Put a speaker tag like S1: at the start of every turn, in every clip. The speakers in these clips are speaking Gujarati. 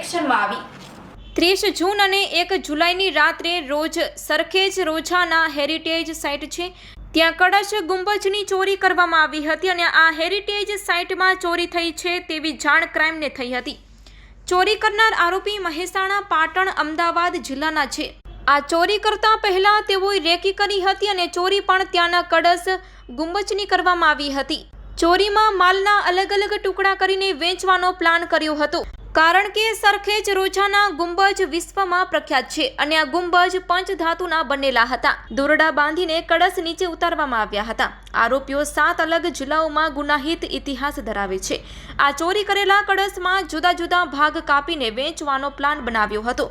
S1: એક્શનમાં આવી। 30 જૂન અને 1 જુલાઈની રાત્રે રોજ સરખેજ રોજાના હેરિટેજ સાઇટ છે ત્યાં કળશ ગુંબજની ચોરી કરવામાં આવી હતી અને આ હેરિટેજ સાઇટમાં ચોરી થઈ છે તેવી જાણ ક્રાઇમને થઈ હતી। ચોરી કરનાર આરોપી મહેસાણા, પાટણ, અમદાવાદ જિલ્લાના છે। આ ચોરી કરતા પહેલા તેઓએ રેકી કરી હતી અને ચોરી પણ ત્યાંના કળશ ગુંબજની કરવામાં આવી હતી। ચોરીમાં માલના અલગ અલગ ટુકડા કરીને વેચવાનો પ્લાન કર્યો હતો કારણ કે સરખેજ રોજાના ગુંબજ વિશ્વમાં પ્રખ્યાત છે અને આ ગુંબજ પંચધાતુના બનેલા હતા। દોરડા બાંધીને કળશ નીચે ઉતારવામાં આવ્યા હતા। આરોપીઓ 7 અલગ જિલ્લાઓમાં ગુનાહિત ઇતિહાસ ધરાવે છે। આ ચોરી કરેલા કળશમાં જુદા જુદા ભાગ કાપીને વેચવાનો પ્લાન બનાવ્યો હતો।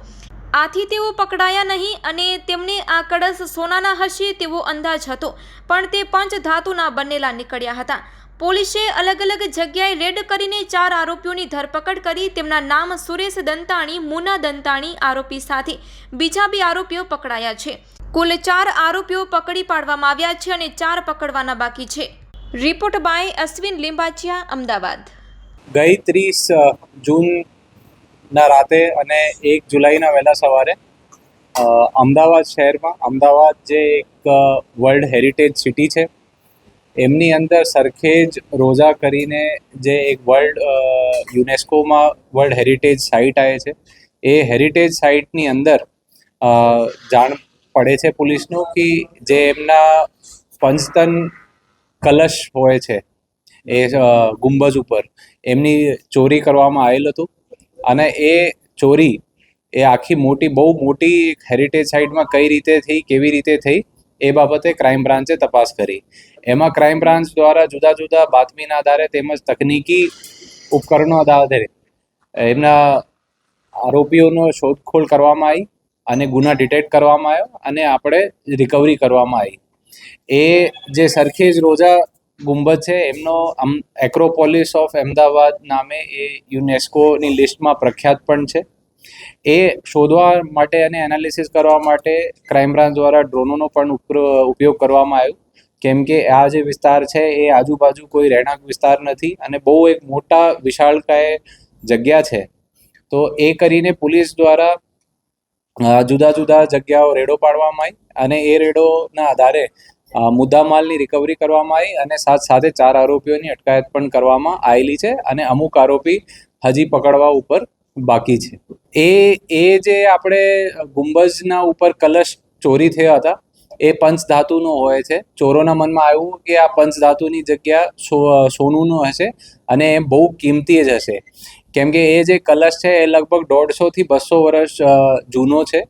S1: આથી તેઓ પકડાયા નહીં અને તેમને આ કળશ સોનાના હશે તેવો અંદાજ હતો પણ તે પંચધાતુના બનેલા નીકળ્યા હતા। પોલીસે અલગ અલગ જગ્યાએ રેડ કરીને 4 આરોપીઓની ધરપકડ કરી। તેમના નામ સુરેશ દંતાણી, મુના દંતાણી આરોપી સાથે બીજા 2 આરોપીઓ પકડાયા છે। કુલ 4 આરોપીઓ પકડી પાડવામાં આવ્યા છે અને 4 પકડવાના બાકી છે। Report by Ashwin Limbachiya, Ahmedabad.
S2: ગઈ 30 જૂનના રાતે અને 1 જુલાઈના વહેલા સવારે અમદાવાદ શહેરમાં, અમદાવાદ જે એક વર્લ્ડ હેરિટેજ સિટી છે એમની અંદર સરખેજ રોજા કરીને જે એક યુનેસ્કોમાં વર્લ્ડ હેરિટેજ સાઇટ આવે છે એ હેરિટેજ સાઇટની અંદર જાણ પડે છે પોલીસનું કે જે એમના પંચતન કલશ હોય છે એ ગુંબજ ઉપર એમની ચોરી કરવામાં આવેલ હતું અને એ ચોરી એ આખી બહુ મોટી હેરિટેજ સાઇટમાં કઈ રીતે થઈ, કેવી રીતે થઈ એ બાબતે ક્રાઇમ બ્રાન્ચે તપાસ કરી। એમાં ક્રાઇમ બ્રાન્ચ દ્વારા જુદા જુદા બાતમીના આધારે તેમજ તકનીકી ઉપકરણો આધારે એમના આરોપીઓનો શોધખોળ કરવામાં આવી અને ગુના ડિટેક્ટ કરવામાં આવ્યો અને આપણે રિકવરી કરવામાં આવી। એ જે સરખેજ રોજા ગુંબજ છે એમનો એક્રોપોલિસ ઓફ અમદાવાદ નામે એ યુનેસ્કોની લિસ્ટમાં પ્રખ્યાત પણ છે। એ શોધવા માટે અને એનાલિસિસ કરવા માટે ક્રાઇમ બ્રાન્ચ દ્વારા ડ્રોનોનો પણ ઉપયોગ કરવામાં આવ્યો કેમ કે આ જે વિસ્તાર છે એ આજુબાજુ કોઈ રહેણાંક વિસ્તાર નથી અને બહુ એક મોટા વિશાળકાય જગ્યા છે। તો એ કરીને પોલીસ દ્વારા જુદા જુદા જગ્યાઓ રેડો પાડવામાં આવી અને એ રેડોના આધારે મુદ્દામાલની રિકવરી કરવામાં આવી અને સાથે 4 આરોપીઓની અટકાયત પણ કરવામાં આવેલી છે અને અમુક આરોપી હજી પકડવા ઉપર બાકી છે। એ જે આપણે ગુંબજના ઉપર કલશ ચોરી થયા હતા એ પંચધાતુનો હોય છે। ચોરોના મનમાં આવ્યું કે આ પંચધાતુની જગ્યા સોનુનો હશે અને એ બહુ કિંમતી જ હશે કેમ કે એ જે કલશ છે એ લગભગ 150 થી 200 વર્ષ જૂનો છે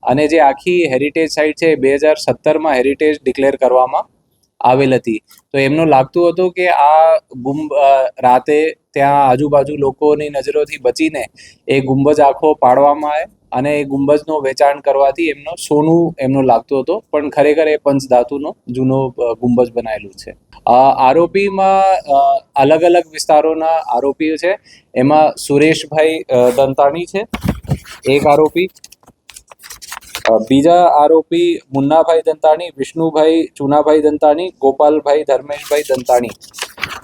S2: અને જે આખી હેરિટેજ સાઇટ છે 2017માં હેરિટેજ ડિક્લેર કરવામાં આવેલ હતી। તો એમનું લાગતું હતું કે આ રાતે ત્યાં આજુબાજુ લોકોની નજરોથી બચીને એ ગુંબજ આખો પાડવામાં આવે અને એ ગુંબજનું વેચાણ કરવાથી સોનું લાગતું હતું પણ ખરેખર એ પંચધાતુનો જૂનો ગુંબજ બનાવેલું છે। આરોપીમાં અલગ અલગ વિસ્તારોના આરોપીઓ છે। એમાં સુરેશભાઈ દંતાણી છે એક આરોપી, બીજા આરોપી મુન્નાભાઈ દંતાણી, વિષ્ણુભાઈ ચુનાભાઈ દંતાણી, ગોપાલભાઈ ધર્મેશભાઈ દંતાણી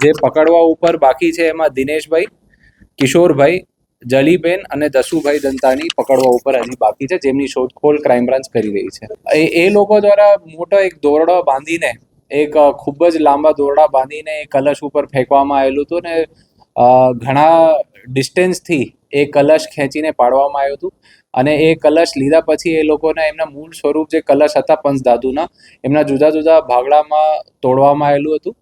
S2: જે પકડવા ઉપર બાકી છે। એમાં દિનેશભાઈ, કિશોરભાઈ, જલીબેન અને દસુભાઈ દંતાણી પકડવા ઉપર હજી બાકી છે જેમની શોધખોળ ક્રાઇમ બ્રાન્ચ કરી રહી છે। એ લોકો દ્વારા મોટો એક દોરડો બાંધીને ખૂબ જ લાંબા દોરડા બાંધીને એ કલશ ઉપર ફેંકવામાં આવેલું હતું ને ઘણા ડિસ્ટન્સથી એ કલશ ખેંચીને પાડવામાં આવ્યું હતું અને એ કલશ લીધા પછી એ લોકોના એમના મૂળ સ્વરૂપ જે કલશ હતા પંચધાતુના એમના જુદા જુદા ભાગલામાં તોડવામાં આવેલું હતું।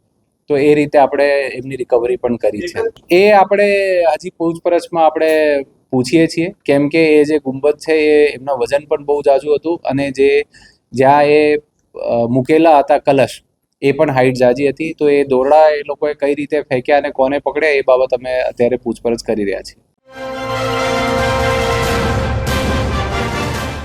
S2: તો એ રીતે આપણે એમની રિકવરી પણ કરી છે। એ આપણે હજી પૂછપરછમાં આપણે પૂછીએ છીએ કેમ કે એ જે ગુંબજ છે એ એમના વજન પણ બહુ જાજુ હતું અને જ્યાં એ મૂકેલા હતા કલશ એ પણ હાઈટ જાજી હતી। તો એ દોરડા એ લોકોએ કઈ રીતે ફેંક્યા અને કોને પકડ્યા એ બાબત અમે અત્યારે પૂછપરછ કરી રહ્યા છીએ।